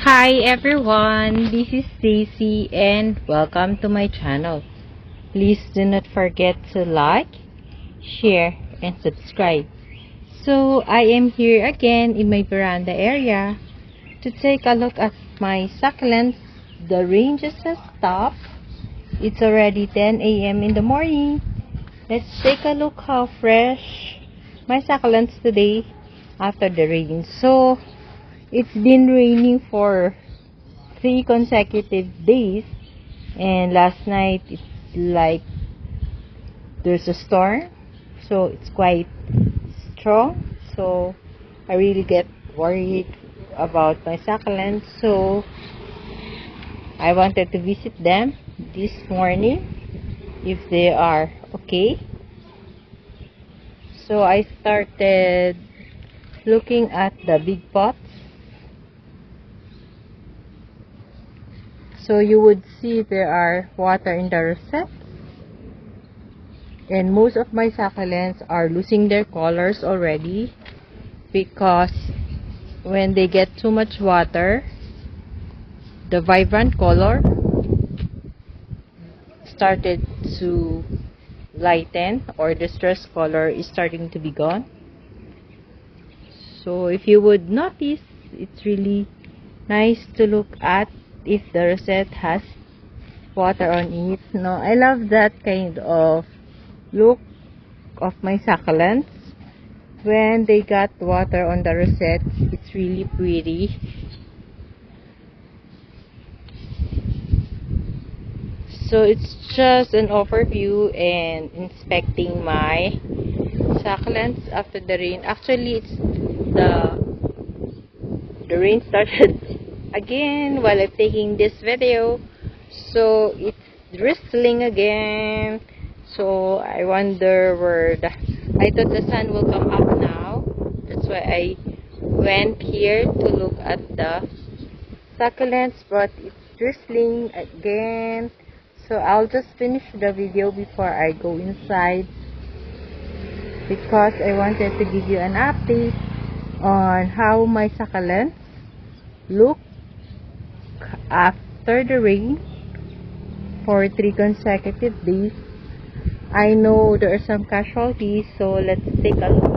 Hi everyone, this is Stacy and welcome to my channel. Please do not forget to like, share, and subscribe. So I am here again in my veranda area to take a look at my succulents. The rain just has stopped. It's already 10 a.m. in the morning. Let's take a look how fresh my succulents today after the rain. So it's been raining for 3 consecutive days, and last night it's like there's a storm, so it's quite strong. So I really get worried about my succulents. So I wanted to visit them this morning if they are okay. So I started looking at the big pots. So you would see there are water in the rosette, and most of my succulents are losing their colors already because when they get too much water, the vibrant color started to lighten, or the stress color is starting to be gone. So if you would notice, it's really nice to look at if the rosette has water on it. No, I love that kind of look of my succulents. When they got water on the rosette, it's really pretty. So it's just an overview and inspecting my succulents after the rain. Actually, it's the rain started again while I'm taking this video, so it's drizzling again. So I wonder where I thought the sun will come up now. That's why I went here to look at the succulents, but it's drizzling again. So I'll just finish the video before I go inside, because I wanted to give you an update on how my succulents look after the rain for 3 consecutive days. I know there are some casualties, so let's take a look.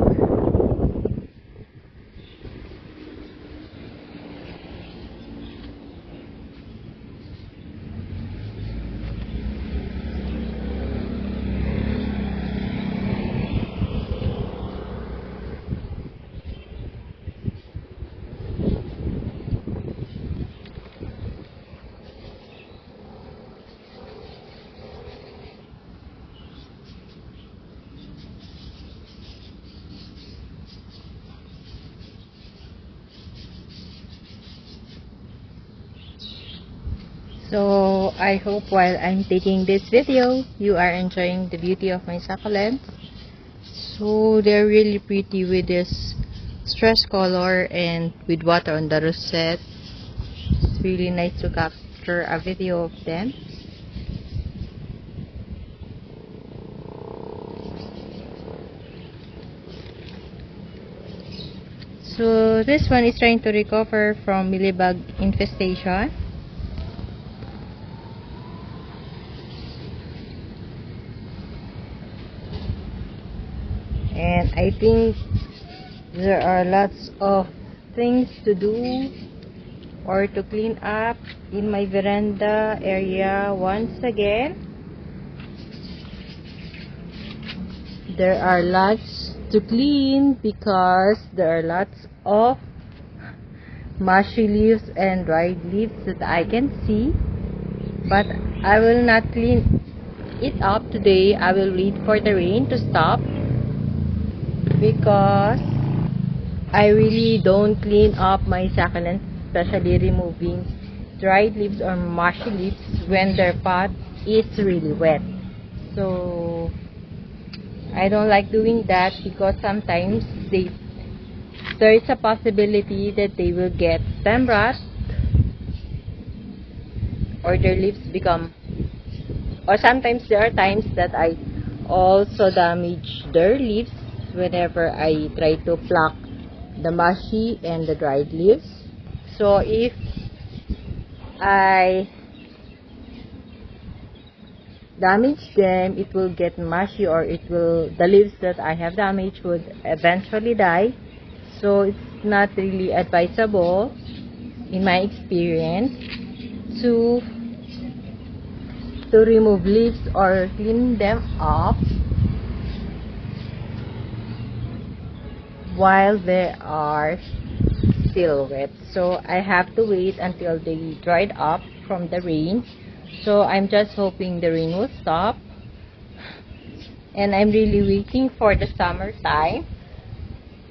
So I hope while I'm taking this video, you are enjoying the beauty of my succulents. So they're really pretty with this stress color and with water on the rosette. It's really nice to capture a video of them. So this one is trying to recover from mealybug infestation. And I think there are lots of things to do or to clean up in my veranda area. Once again, there are lots to clean because there are lots of mushy leaves and dried leaves that I can see, but I will not clean it up today. I will wait for the rain to stop, because I really don't clean up my succulents, especially removing dried leaves or mushy leaves when their pot is really wet. So I don't like doing that because sometimes there is a possibility that they will get stem rot, or their leaves become, or sometimes there are times that I also damage their leaves whenever I try to pluck the mushy and the dried leaves. So if I damage them, it will get mushy, or the leaves that I have damaged would eventually die. So it's not really advisable, in my experience, to remove leaves or clean them up while they are still wet. So I have to wait until they dried up from the rain. So I'm just hoping the rain will stop, and I'm really waiting for the summertime,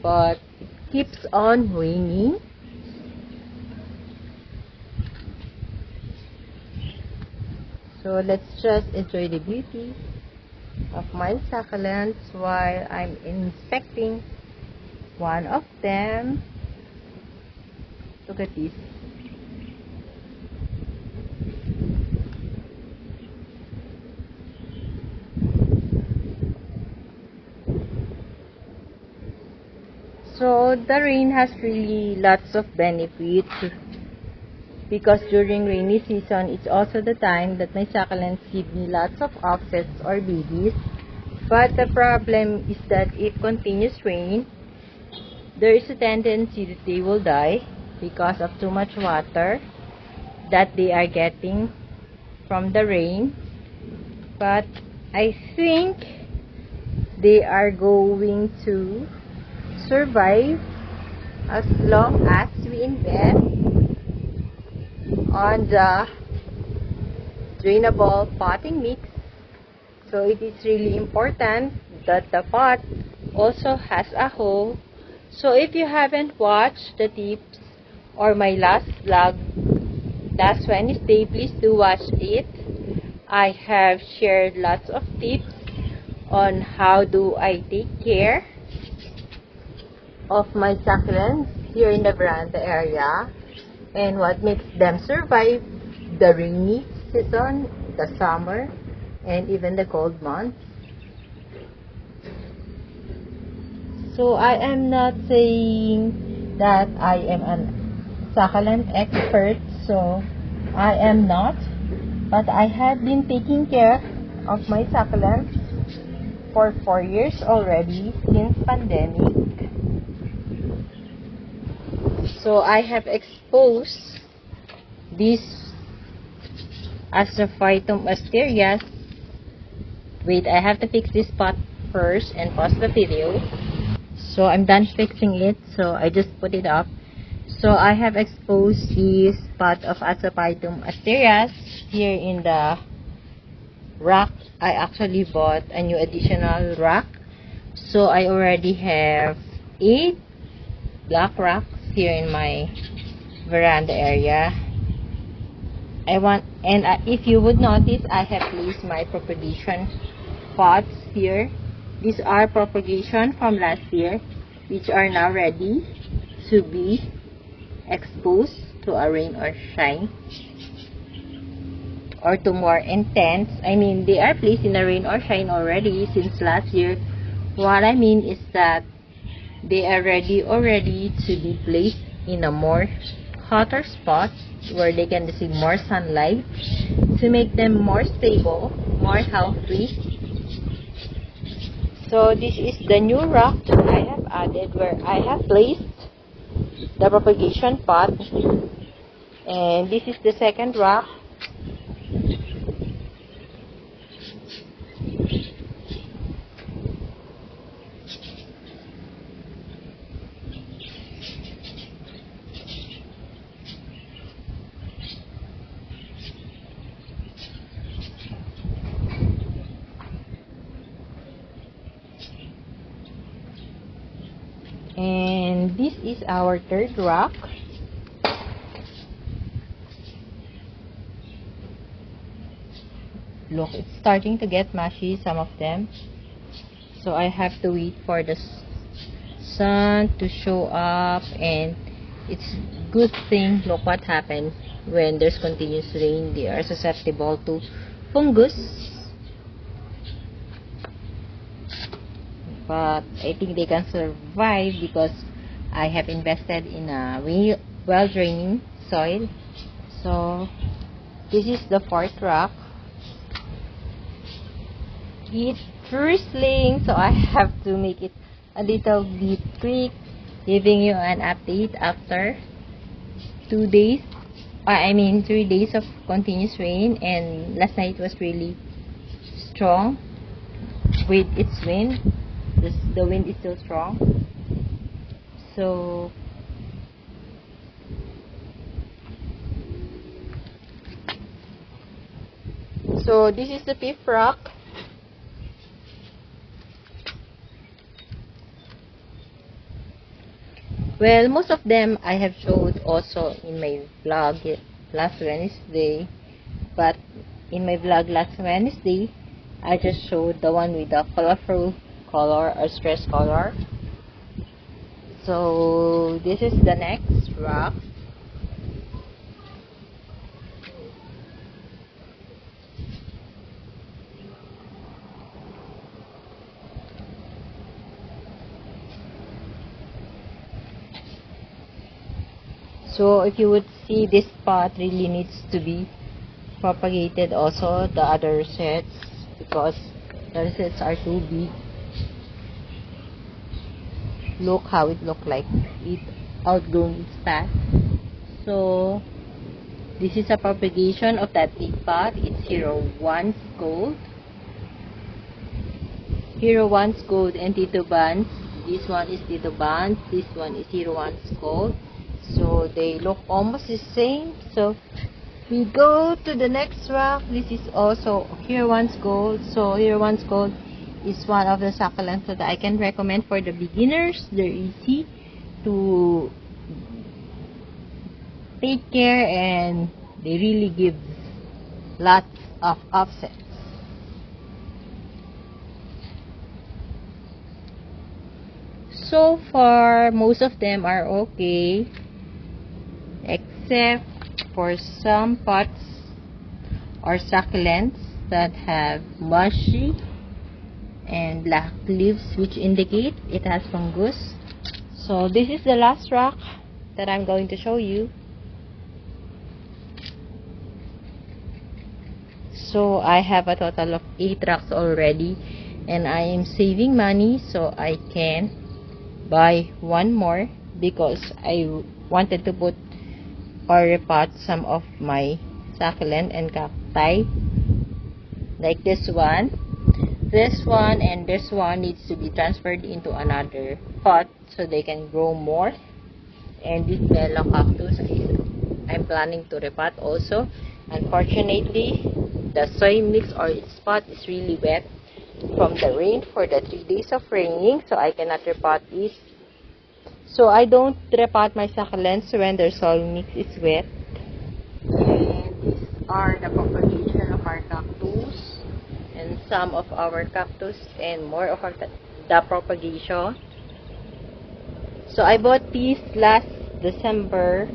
but it keeps on raining. So let's just enjoy the beauty of my succulents while I'm inspecting one of them. Look at this. So the rain has really lots of benefits, because during rainy season, it's also the time that my succulents give me lots of offsets or babies. But the problem is that if continuous rain, there is a tendency that they will die because of too much water that they are getting from the rain. But I think they are going to survive as long as we invest on the drainable potting mix. So it is really important that the pot also has a hole. So if you haven't watched the tips or my last vlog last Wednesday, please do watch it. I have shared lots of tips on how do I take care of my succulents here in the veranda area, and what makes them survive the rainy season, the summer, and even the cold months. So I am not saying that I am a succulent expert, so I am not, but I have been taking care of my succulents for 4 years already since pandemic. So I have exposed this Asaphytum asterias. Wait, I have to fix this pot first and pause the video. So I'm done fixing it, so I just put it up. So I have exposed this pot of Asaphytum asterias here in the rack. I actually bought a new additional rack. So I already have 8 black racks here in my veranda area. If you would notice, I have placed my propagation pots here. These are propagation from last year, which are now ready to be exposed to a rain or shine, or to more intense. I mean, they are placed in a rain or shine already since last year. What I mean is that they are ready already to be placed in a more hotter spot where they can receive more sunlight to make them more stable, more healthy. So this is the new rock that I have added, where I have placed the propagation pot, and this is the second rock. And this is our third rock. Look, it's starting to get mushy, some of them. So I have to wait for the sun to show up, and it's good thing. Look what happened when there's continuous rain. They are susceptible to fungus. But I think they can survive because I have invested in a well draining soil. So this is the fourth rock. It's drizzling, so I have to make it a little bit quick, giving you an update after 3 days of continuous rain. And last night was really strong with its wind. The wind is still strong. So this is the fifth rock. Well, most of them I have showed also in my vlog last Wednesday. But in my vlog last Wednesday, I just showed the one with the colorful color or stress color. So this is the next rock. So if you would see, this spot really needs to be propagated also, the other sets, because the sets are too big. Look how it look like it outgrown its path. So this is a propagation of that big pot. It's Hero 1's gold. Hero 1's gold and titubans. This one is titubans. This one is Hero 1's gold. So they look almost the same. So we go to the next rock. This is also Hero 1's gold. So Hero 1's gold is one of the succulents that I can recommend for the beginners. They're easy to take care and they really give lots of offsets. So far, most of them are okay, except for some pots or succulents that have mushy and black leaves, which indicate it has fungus. So this is the last rock that I'm going to show you. So I have a total of 8 rocks already, and I am saving money so I can buy one more, because I wanted to put or repot some of my succulent and cacti, like this one and this one needs to be transferred into another pot so they can grow more. And this Bella cactus I'm planning to repot also. Unfortunately, the soil mix or its pot is really wet from the rain for the 3 days of raining, so I cannot repot it. So I don't repot my succulents when their soil mix is wet. And these are the propagation of our cactus and some of our cactus and more of the propagation. So I bought these last December,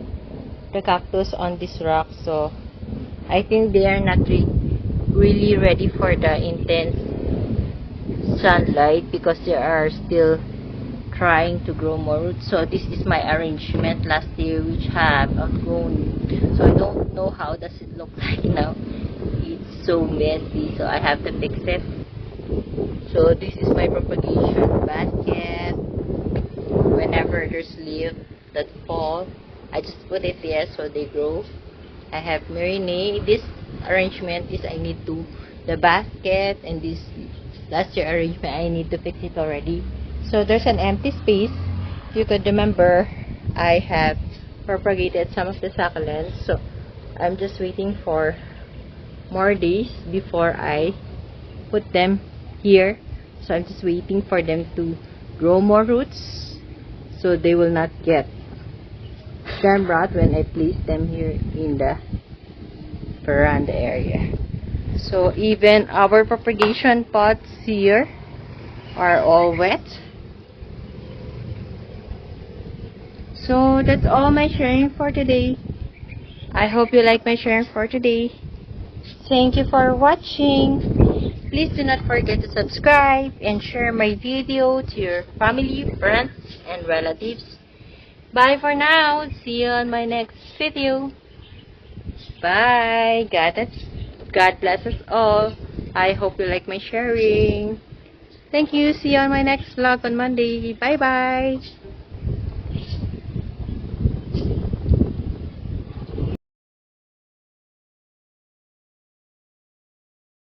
the cactus on this rock. So I think they are not really ready for the intense sunlight because they are still trying to grow more roots. So this is my arrangement last year, which have outgrown. So I don't know how does it look like now. It's so messy, so I have to fix it. So this is my propagation basket. Whenever there's leaves that fall, I just put it there so they grow. I have marinade. This arrangement is I need to the basket, and this last year arrangement I need to fix it already. So there's an empty space. You could remember I have propagated some of the succulents, so I'm just waiting for more days before I put them here. So I'm just waiting for them to grow more roots so they will not get stem rot when I place them here in the veranda area. So even our propagation pots here are all wet. So that's all my sharing for today. I hope you like my sharing for today. Thank you for watching. Please do not forget to subscribe and share my video to your family, friends, and relatives. Bye for now. See you on my next video. Bye. God bless us all. I hope you like my sharing. Thank you. See you on my next vlog on Monday. Bye-bye.